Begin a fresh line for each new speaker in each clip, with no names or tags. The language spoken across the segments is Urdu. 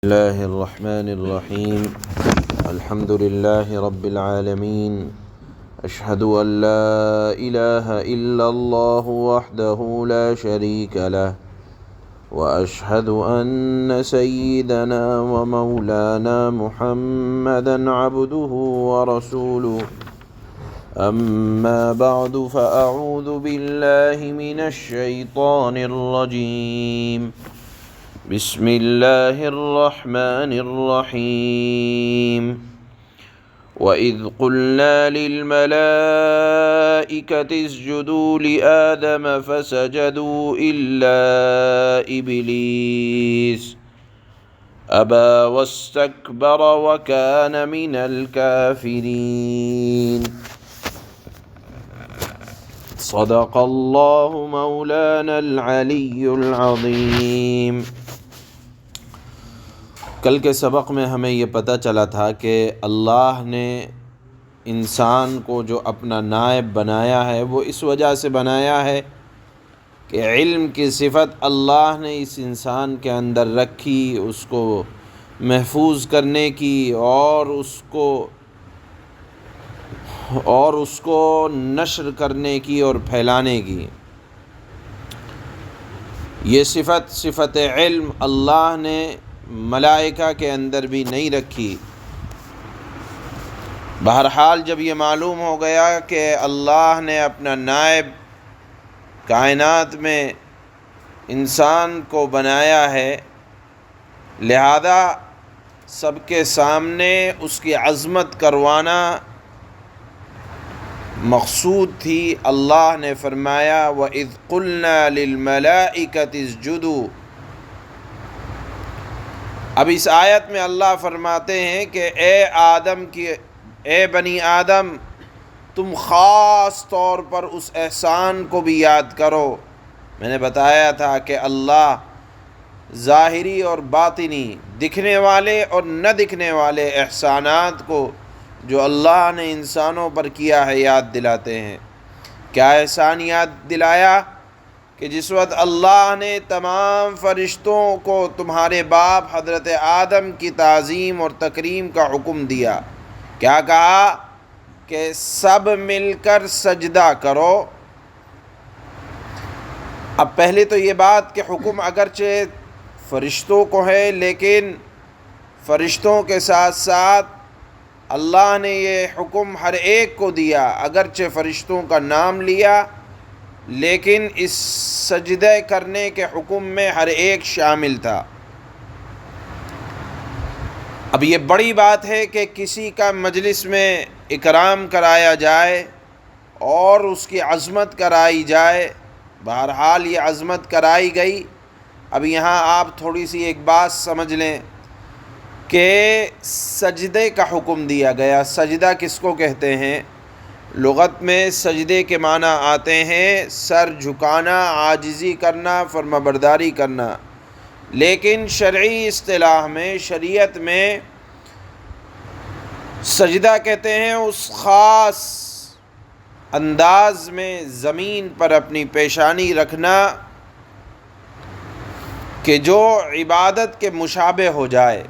الله الرحمن الرحيم الحمد لله رب العالمين أشهد أن لا إله إلا الله وحده لا شريك له وأشهد أن سيدنا ومولانا محمدا عبده ورسوله أما بعد فأعوذ بالله من الشيطان الرجيم بسم الله الرحمن الرحيم وإذ قلنا للملائكة اسجدوا لآدم فسجدوا إلا إبليس أبى واستكبر وكان من الكافرين صدق الله مولانا العلي العظيم۔ کل کے سبق میں ہمیں یہ پتہ چلا تھا کہ اللہ نے انسان کو جو اپنا نائب بنایا ہے وہ اس وجہ سے بنایا ہے کہ علم کی صفت اللہ نے اس انسان کے اندر رکھی، اس کو محفوظ کرنے کی اور اس کو نشر کرنے کی اور پھیلانے کی۔ یہ صفت علم اللہ نے ملائکہ کے اندر بھی نہیں رکھی۔ بہرحال جب یہ معلوم ہو گیا کہ اللہ نے اپنا نائب کائنات میں انسان کو بنایا ہے، لہذا سب کے سامنے اس کی عظمت کروانا مقصود تھی۔ اللہ نے فرمایا وَإِذْ قُلْنَا لِلْمَلَائِكَةِ اسْجُدُوا۔ اب اس آیت میں اللہ فرماتے ہیں کہ اے بنی آدم، تم خاص طور پر اس احسان کو بھی یاد کرو۔ میں نے بتایا تھا کہ اللہ ظاہری اور باطنی، دکھنے والے اور نہ دکھنے والے احسانات کو جو اللہ نے انسانوں پر کیا ہے یاد دلاتے ہیں۔ کیا احسان یاد دلایا؟ کہ جس وقت اللہ نے تمام فرشتوں کو تمہارے باپ حضرت آدم کی تعظیم اور تکریم کا حکم دیا، کیا کہا کہ سب مل کر سجدہ کرو۔ اب پہلے تو یہ بات کہ حکم اگرچہ فرشتوں کو ہے، لیکن فرشتوں کے ساتھ ساتھ اللہ نے یہ حکم ہر ایک کو دیا، اگرچہ فرشتوں کا نام لیا لیکن اس سجدہ کرنے کے حکم میں ہر ایک شامل تھا۔ اب یہ بڑی بات ہے کہ کسی کا مجلس میں اکرام کرایا جائے اور اس کی عظمت کرائی جائے۔ بہرحال یہ عظمت کرائی گئی۔ اب یہاں آپ تھوڑی سی ایک بات سمجھ لیں کہ سجدے کا حکم دیا گیا۔ سجدہ کس کو کہتے ہیں؟ لغت میں سجدے کے معنی آتے ہیں سر جھکانا، عاجزی کرنا، فرمانبرداری کرنا، لیکن شرعی اصطلاح میں، شریعت میں سجدہ کہتے ہیں اس خاص انداز میں زمین پر اپنی پیشانی رکھنا کہ جو عبادت کے مشابہ ہو جائے۔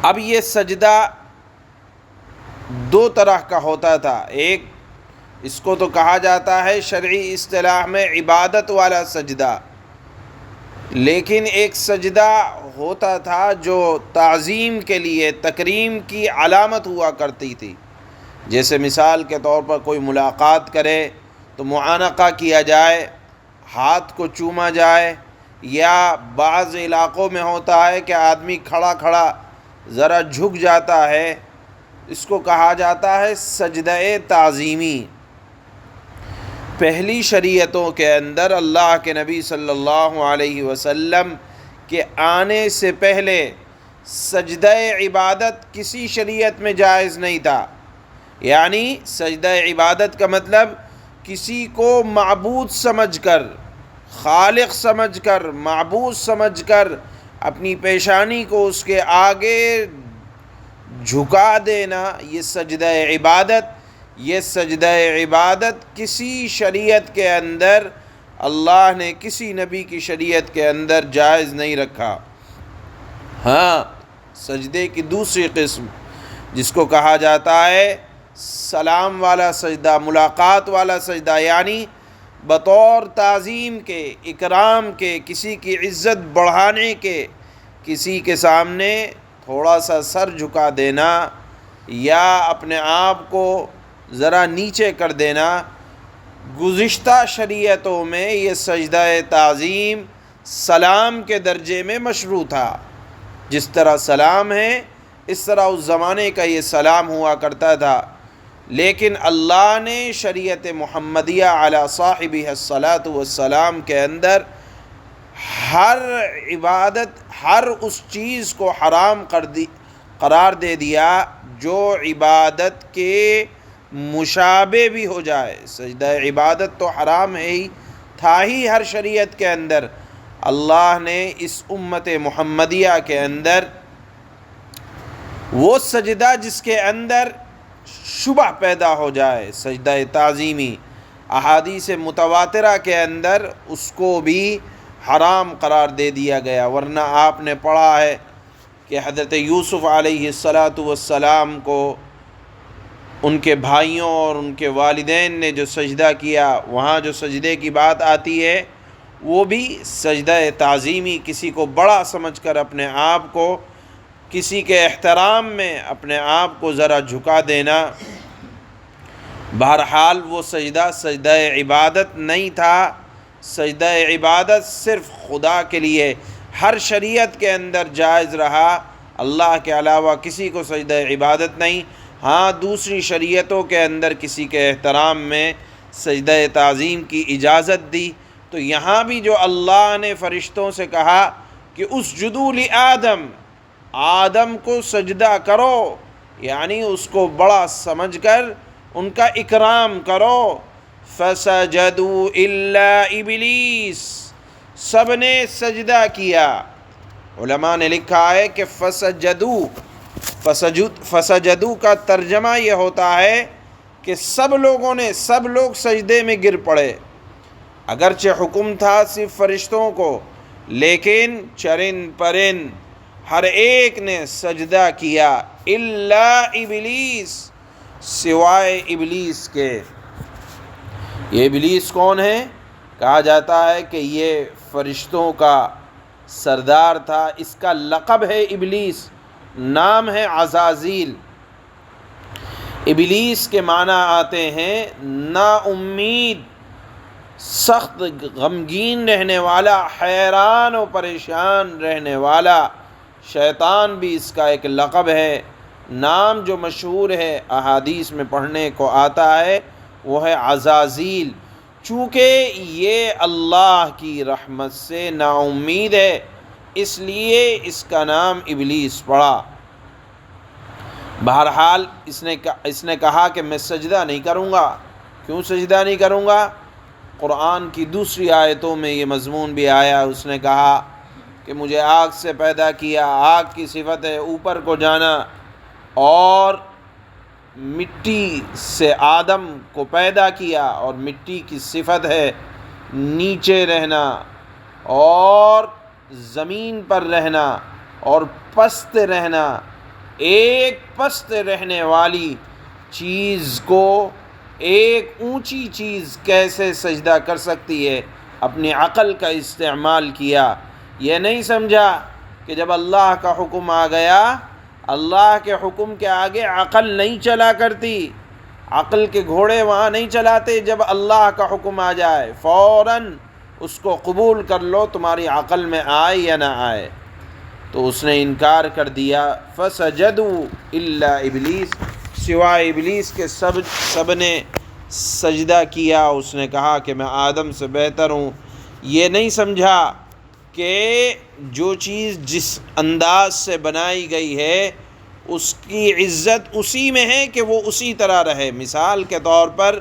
اب یہ سجدہ دو طرح کا ہوتا تھا۔ ایک، اس کو تو کہا جاتا ہے شرعی اصطلاح میں عبادت والا سجدہ، لیکن ایک سجدہ ہوتا تھا جو تعظیم کے لیے، تکریم کی علامت ہوا کرتی تھی۔ جیسے مثال کے طور پر کوئی ملاقات کرے تو معانقہ کیا جائے، ہاتھ کو چوما جائے، یا بعض علاقوں میں ہوتا ہے کہ آدمی کھڑا کھڑا ذرا جھک جاتا ہے، اس کو کہا جاتا ہے سجدہ تعظیمی۔ پہلی شریعتوں کے اندر اللہ کے نبی صلی اللہ علیہ وسلم کے آنے سے پہلے سجدہ عبادت کسی شریعت میں جائز نہیں تھا۔ یعنی سجدہ عبادت کا مطلب کسی کو معبود سمجھ کر، خالق سمجھ کر، معبود سمجھ کر اپنی پیشانی کو اس کے آگے جھکا دینا، یہ سجدہ عبادت یہ سجدہ عبادت کسی شریعت کے اندر اللہ نے کسی نبی کی شریعت کے اندر جائز نہیں رکھا۔ ہاں، سجدے کی دوسری قسم جس کو کہا جاتا ہے سلام والا سجدہ، ملاقات والا سجدہ، یعنی بطور تعظیم کے، اکرام کے، کسی کی عزت بڑھانے کے، کسی کے سامنے تھوڑا سا سر جھکا دینا یا اپنے آپ کو ذرا نیچے کر دینا۔ گزشتہ شریعتوں میں یہ سجدہ تعظیم سلام کے درجے میں مشروع تھا۔ جس طرح سلام ہے اس طرح اس زمانے کا یہ سلام ہوا کرتا تھا، لیکن اللہ نے شریعت محمدیہ علی صاحبہ الصلاۃ والسلام کے اندر ہر عبادت، ہر اس چیز کو حرام قرار دے دیا جو عبادت کے مشابہ بھی ہو جائے۔ سجدہ عبادت تو حرام ہے ہی، تھا ہی ہر شریعت کے اندر۔ اللہ نے اس امت محمدیہ کے اندر وہ سجدہ جس کے اندر شبہ پیدا ہو جائے، سجدہ تعظیمی، احادیث متواترہ کے اندر اس کو بھی حرام قرار دے دیا گیا۔ ورنہ آپ نے پڑھا ہے کہ حضرت یوسف علیہ السلام کو ان کے بھائیوں اور ان کے والدین نے جو سجدہ کیا، وہاں جو سجدے کی بات آتی ہے وہ بھی سجدہ تعظیمی، کسی کو بڑا سمجھ کر اپنے آپ کو، کسی کے احترام میں اپنے آپ کو ذرا جھکا دینا۔ بہرحال وہ سجدہ سجدہ عبادت نہیں تھا۔ سجدہ عبادت صرف خدا کے لیے ہر شریعت کے اندر جائز رہا، اللہ کے علاوہ کسی کو سجدہ عبادت نہیں۔ ہاں، دوسری شریعتوں کے اندر کسی کے احترام میں سجدہ تعظیم کی اجازت دی۔ تو یہاں بھی جو اللہ نے فرشتوں سے کہا کہ اسجدوا لآدم، آدم کو سجدہ کرو، یعنی اس کو بڑا سمجھ کر ان کا اکرام کرو۔ فسجدوا الا ابلیس، سب نے سجدہ کیا۔ علماء نے لکھا ہے کہ فسجدوا کا ترجمہ یہ ہوتا ہے کہ سب لوگ سجدے میں گر پڑے۔ اگرچہ حکم تھا صرف فرشتوں کو، لیکن چرند پرند ہر ایک نے سجدہ کیا، الا ابلیس، سوائے ابلیس کے۔ یہ ابلیس کون ہے؟ کہا جاتا ہے کہ یہ فرشتوں کا سردار تھا، اس کا لقب ہے ابلیس، نام ہے عزازیل۔ ابلیس کے معنی آتے ہیں نا امید، سخت غمگین رہنے والا، حیران و پریشان رہنے والا۔ شیطان بھی اس کا ایک لقب ہے۔ نام جو مشہور ہے احادیث میں پڑھنے کو آتا ہے وہ ہے عزازیل۔ چونکہ یہ اللہ کی رحمت سے نا امید ہے، اس لیے اس کا نام ابلیس پڑا۔ بہرحال اس نے کہا کہ میں سجدہ نہیں کروں گا۔ کیوں سجدہ نہیں کروں گا؟ قرآن کی دوسری آیتوں میں یہ مضمون بھی آیا۔ اس نے کہا کہ مجھے آگ سے پیدا کیا، آگ کی صفت ہے اوپر کو جانا، اور مٹی سے آدم کو پیدا کیا اور مٹی کی صفت ہے نیچے رہنا اور زمین پر رہنا اور پست رہنا۔ ایک پست رہنے والی چیز کو ایک اونچی چیز کیسے سجدہ کر سکتی ہے؟ اپنی عقل کا استعمال کیا، یہ نہیں سمجھا کہ جب اللہ کا حکم آ گیا، اللہ کے حکم کے آگے عقل نہیں چلا کرتی۔ عقل کے گھوڑے وہاں نہیں چلاتے۔ جب اللہ کا حکم آ جائے فوراً اس کو قبول کر لو، تمہاری عقل میں آئے یا نہ آئے۔ تو اس نے انکار کر دیا۔ فسجدوا الا ابلیس، سوائے ابلیس کے سب نے سجدہ کیا۔ اس نے کہا کہ میں آدم سے بہتر ہوں۔ یہ نہیں سمجھا کہ جو چیز جس انداز سے بنائی گئی ہے اس کی عزت اسی میں ہے کہ وہ اسی طرح رہے۔ مثال کے طور پر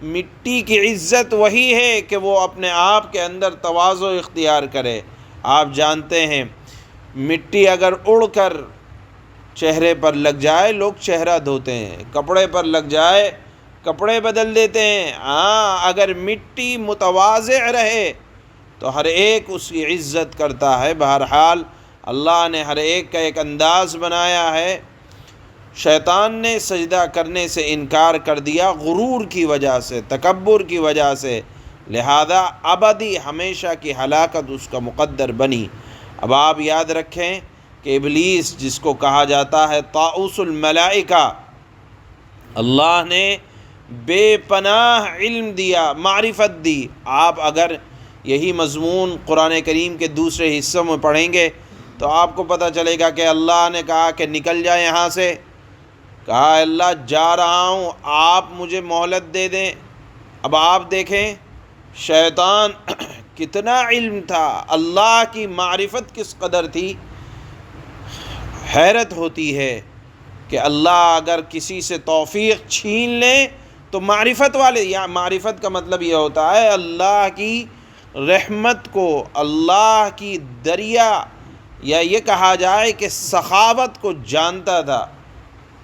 مٹی کی عزت وہی ہے کہ وہ اپنے آپ کے اندر تواضع اختیار کرے۔ آپ جانتے ہیں مٹی اگر اڑ کر چہرے پر لگ جائے لوگ چہرہ دھوتے ہیں، کپڑے پر لگ جائے کپڑے بدل دیتے ہیں۔ ہاں، اگر مٹی متواضع رہے تو ہر ایک اس کی عزت کرتا ہے۔ بہرحال اللہ نے ہر ایک کا ایک انداز بنایا ہے۔ شیطان نے سجدہ کرنے سے انکار کر دیا غرور کی وجہ سے، تکبر کی وجہ سے، لہذا ابدی ہمیشہ کی ہلاکت اس کا مقدر بنی۔ اب آپ یاد رکھیں کہ ابلیس جس کو کہا جاتا ہے طاؤس الملائکہ، اللہ نے بے پناہ علم دیا، معرفت دی۔ آپ اگر یہی مضمون قرآن کریم کے دوسرے حصوں میں پڑھیں گے تو آپ کو پتہ چلے گا کہ اللہ نے کہا کہ نکل جائے یہاں سے، کہا اللہ جا رہا ہوں، آپ مجھے مہلت دے دیں۔ اب آپ دیکھیں شیطان کتنا علم تھا، اللہ کی معرفت کس قدر تھی۔ حیرت ہوتی ہے کہ اللہ اگر کسی سے توفیق چھین لے تو معرفت والے، یا معرفت کا مطلب یہ ہوتا ہے اللہ کی رحمت کو، اللہ کی دریا، یا یہ کہا جائے کہ سخاوت کو جانتا تھا،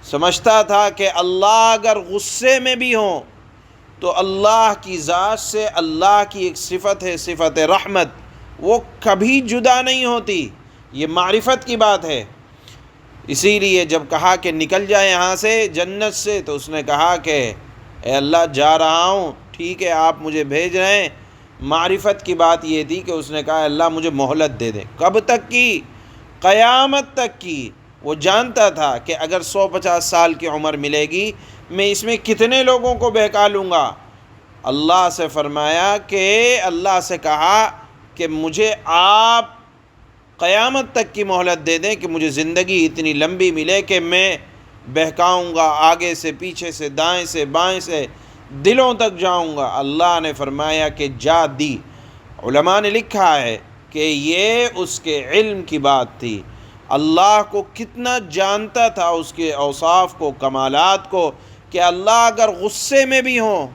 سمجھتا تھا کہ اللہ اگر غصے میں بھی ہوں تو اللہ کی ذات سے، اللہ کی ایک صفت ہے صفت رحمت، وہ کبھی جدا نہیں ہوتی۔ یہ معرفت کی بات ہے۔ اسی لیے جب کہا کہ نکل جائے یہاں سے جنت سے تو اس نے کہا کہ اے اللہ جا رہا ہوں، ٹھیک ہے آپ مجھے بھیج رہے ہیں۔ معرفت کی بات یہ تھی کہ اس نے کہا اللہ مجھے مہلت دے دیں۔ کب تک کی؟ قیامت تک کی۔ وہ جانتا تھا کہ اگر 150 سال کی عمر ملے گی میں اس میں کتنے لوگوں کو بہکا لوں گا۔ اللہ سے فرمایا کہ اللہ سے کہا کہ مجھے آپ قیامت تک کی مہلت دے دیں کہ مجھے زندگی اتنی لمبی ملے کہ میں بہکاؤں گا، آگے سے پیچھے سے دائیں سے بائیں سے دلوں تک جاؤں گا۔ اللہ نے فرمایا کہ جا دی۔ علماء نے لکھا ہے کہ یہ اس کے علم کی بات تھی، اللہ کو کتنا جانتا تھا، اس کے اوصاف کو، کمالات کو، کہ اللہ اگر غصے میں بھی ہوں،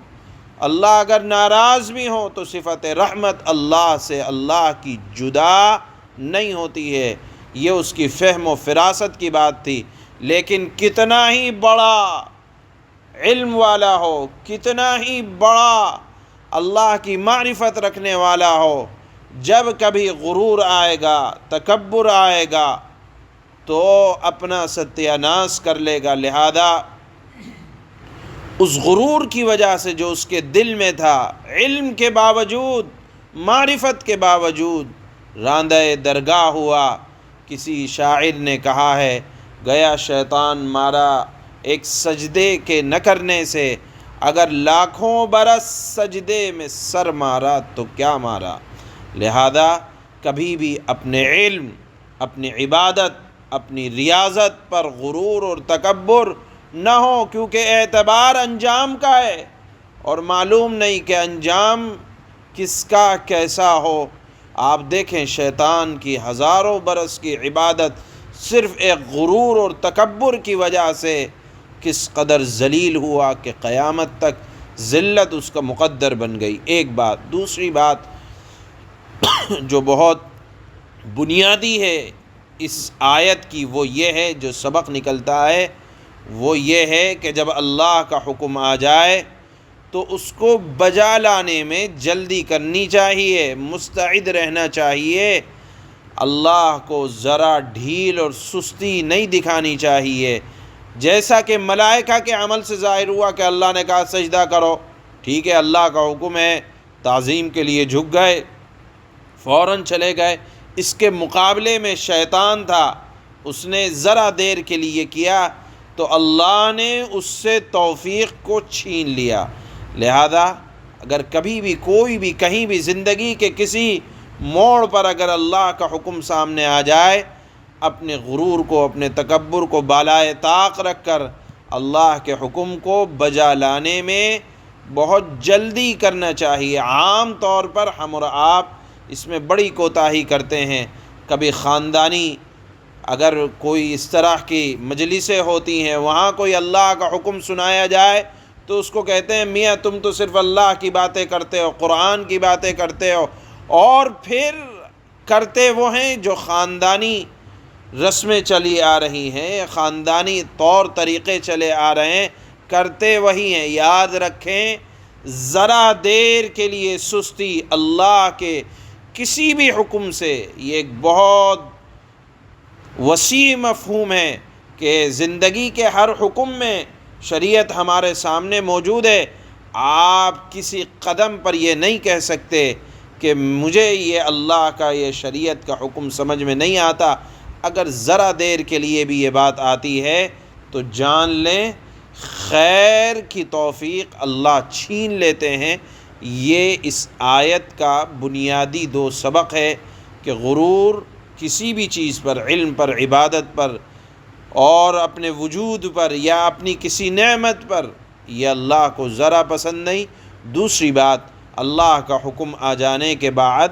اللہ اگر ناراض بھی ہوں تو صفت رحمت اللہ سے، اللہ کی جدا نہیں ہوتی ہے۔ یہ اس کی فہم و فراست کی بات تھی۔ لیکن کتنا ہی بڑا علم والا ہو، کتنا ہی بڑا اللہ کی معرفت رکھنے والا ہو، جب کبھی غرور آئے گا، تکبر آئے گا تو اپنا ستیہ ناش کر لے گا۔ لہذا اس غرور کی وجہ سے جو اس کے دل میں تھا، علم کے باوجود، معرفت کے باوجود راندہ درگاہ ہوا۔ کسی شاعر نے کہا ہے گیا شیطان مارا ایک سجدے کے نہ کرنے سے، اگر لاکھوں برس سجدے میں سر مارا تو کیا مارا۔ لہذا کبھی بھی اپنے علم، اپنی عبادت، اپنی ریاضت پر غرور اور تکبر نہ ہو، کیونکہ اعتبار انجام کا ہے اور معلوم نہیں کہ انجام کس کا کیسا ہو۔ آپ دیکھیں شیطان کی ہزاروں برس کی عبادت صرف ایک غرور اور تکبر کی وجہ سے کس قدر ذلیل ہوا کہ قیامت تک ذلت اس کا مقدر بن گئی۔ ایک بات۔ دوسری بات جو بہت بنیادی ہے اس آیت کی وہ یہ ہے، جو سبق نکلتا ہے وہ یہ ہے کہ جب اللہ کا حکم آ جائے تو اس کو بجا لانے میں جلدی کرنی چاہیے، مستعد رہنا چاہیے۔ اللہ کو ذرا ڈھیل اور سستی نہیں دکھانی چاہیے، جیسا کہ ملائکہ کے عمل سے ظاہر ہوا کہ اللہ نے کہا سجدہ کرو، ٹھیک ہے اللہ کا حکم ہے، تعظیم کے لیے جھک گئے، فوراً چلے گئے۔ اس کے مقابلے میں شیطان تھا، اس نے ذرا دیر کے لیے کیا تو اللہ نے اس سے توفیق کو چھین لیا۔ لہذا اگر کبھی بھی کوئی بھی کہیں بھی زندگی کے کسی موڑ پر اگر اللہ کا حکم سامنے آ جائے، اپنے غرور کو، اپنے تکبر کو بالائے طاق رکھ کر اللہ کے حکم کو بجا لانے میں بہت جلدی کرنا چاہیے۔ عام طور پر ہم اور آپ اس میں بڑی کوتاہی کرتے ہیں۔ کبھی خاندانی اگر کوئی اس طرح کی مجلسیں ہوتی ہیں، وہاں کوئی اللہ کا حکم سنایا جائے تو اس کو کہتے ہیں میاں تم تو صرف اللہ کی باتیں کرتے ہو، قرآن کی باتیں کرتے ہو، اور پھر کرتے وہ ہیں جو خاندانی رسمیں چلی آ رہی ہیں، خاندانی طور طریقے چلے آ رہے ہیں، کرتے وہی ہیں۔ یاد رکھیں ذرا دیر کے لیے سستی اللہ کے کسی بھی حکم سے یہ ایک بہت وسیع مفہوم ہے کہ زندگی کے ہر حکم میں شریعت ہمارے سامنے موجود ہے۔ آپ کسی قدم پر یہ نہیں کہہ سکتے کہ مجھے یہ اللہ کا یہ شریعت کا حکم سمجھ میں نہیں آتا۔ اگر ذرا دیر کے لیے بھی یہ بات آتی ہے تو جان لیں خیر کی توفیق اللہ چھین لیتے ہیں۔ یہ اس آیت کا بنیادی دو سبق ہے کہ غرور کسی بھی چیز پر، علم پر، عبادت پر اور اپنے وجود پر یا اپنی کسی نعمت پر، یہ اللہ کو ذرا پسند نہیں۔ دوسری بات، اللہ کا حکم آ جانے کے بعد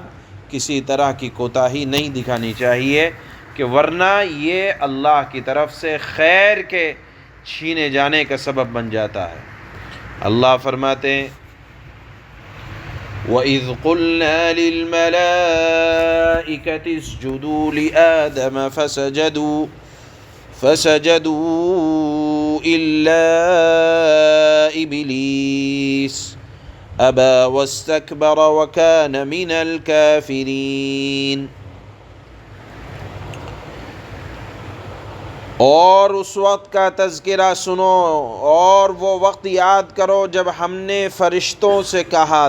کسی طرح کی کوتاہی نہیں دکھانی چاہیے، کہ ورنہ یہ اللہ کی طرف سے خیر کے چھینے جانے کا سبب بن جاتا ہے۔ اللہ فرماتے ہیں وَإِذْ قُلْنَا لِلْمَلَائِكَةِ اسْجُدُوا لِآدَمَ فَسَجَدُوا إِلَّا إِبْلِيسَ أَبَى وَاسْتَكْبَرَ وَكَانَ مِنَ الْكَافِرِينَ۔ اور اس وقت کا تذکرہ سنو اور وہ وقت یاد کرو جب ہم نے فرشتوں سے کہا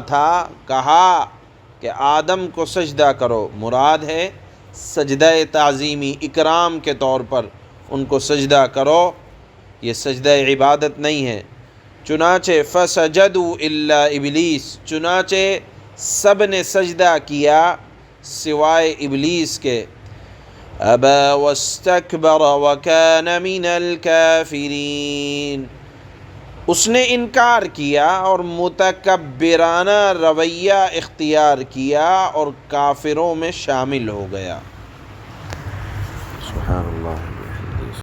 کہ آدم کو سجدہ کرو۔ مراد ہے سجدہ تعظیمی، اکرام کے طور پر ان کو سجدہ کرو، یہ سجدہ عبادت نہیں ہے۔ چنانچہ فسجدوا الا ابلیس، چنانچہ سب نے سجدہ کیا سوائے ابلیس کے۔ ابا واستکبر وکان من الکافرین، اس نے انکار کیا اور متکبرانہ رویہ اختیار کیا اور کافروں میں شامل ہو گیا۔ سبحان اللہ۔